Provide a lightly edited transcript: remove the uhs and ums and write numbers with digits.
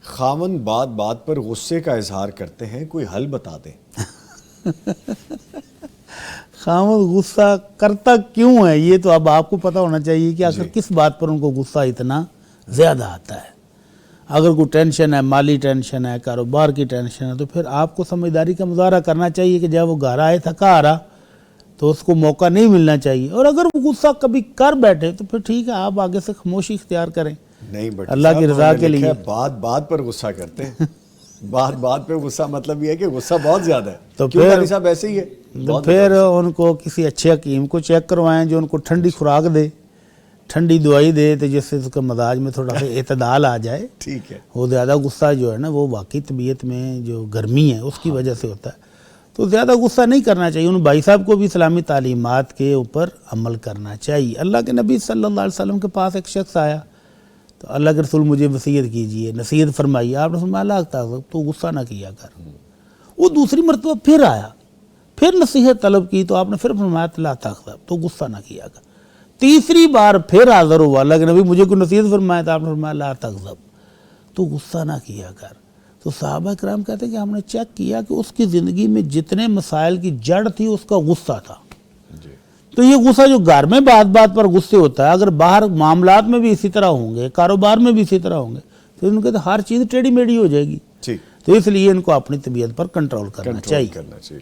خاوند بات بات پر غصے کا اظہار کرتے ہیں، کوئی حل بتا دیں۔ خاوند غصہ کرتا کیوں ہے یہ تو اب آپ کو پتہ ہونا چاہیے کہ آخر کس بات پر ان کو غصہ اتنا زیادہ آتا ہے۔ اگر کوئی ٹینشن ہے، مالی ٹینشن ہے، کاروبار کی ٹینشن ہے، تو پھر آپ کو سمجھداری کا مظاہرہ کرنا چاہیے کہ جب وہ گھر آئے تھکا آ رہا تو اس کو موقع نہیں ملنا چاہیے، اور اگر وہ غصہ کبھی کر بیٹھے تو پھر ٹھیک ہے، آپ آگے سے خاموشی اختیار کریں نہیں بٹ اللہ کی رضا کے لیے۔ بات بات پر غصہ کرتے ہیں، بات بات پہ غصہ، مطلب یہ ہے کہ غصہ بہت زیادہ ہے۔ تو کیوں پھر قاضی صاحب ایسے ہی ہے؟ تو پھر ان کو کسی اچھے حکیم کو چیک کروائیں جو ان کو ٹھنڈی خوراک دے، ٹھنڈی دوائی دے، تو جس سے اس کے مزاج میں تھوڑا سا اعتدال آ جائے۔ ٹھیک ہے۔ وہ زیادہ غصہ جو ہے نا وہ واقعی طبیعت میں جو گرمی ہے اس کی وجہ سے ہوتا ہے، تو زیادہ غصہ نہیں کرنا چاہیے۔ ان بھائی صاحب کو بھی اسلامی تعلیمات کے اوپر عمل کرنا چاہیے۔ اللہ کے نبی صلی اللہ علیہ وسلم کے پاس ایک شخص آیا تو اللہ کے رسول مجھے وصیت کیجئے، نصیحت فرمائیے۔ آپ نے فرمایا اللہ تعالیٰ تو غصہ نہ کیا کر۔ وہ دوسری مرتبہ پھر آیا، پھر نصیحت طلب کی تو آپ نے پھر فرمایا اللہ تعالیٰ تو غصہ نہ کیا کر۔ تیسری بار پھر حاضر ہوا اللہ کے نبی مجھے کوئی نصیحت فرمایا تو آپ نے فرمایا لا تغضب، تو غصہ نہ کیا کر۔ تو صحابہ کرام کہتے ہیں کہ ہم نے چیک کیا کہ اس کی زندگی میں جتنے مسائل کی جڑ تھی اس کا غصہ تھا۔ تو یہ غصہ جو گھر میں بات بات پر غصے ہوتا ہے، اگر باہر معاملات میں بھی اسی طرح ہوں گے، کاروبار میں بھی اسی طرح ہوں گے، تو ان کے تو ہر چیز ٹیڑھی میڑھی ہو جائے گی۔ تو اس لیے ان کو اپنی طبیعت پر کنٹرول کرنا چاہیے۔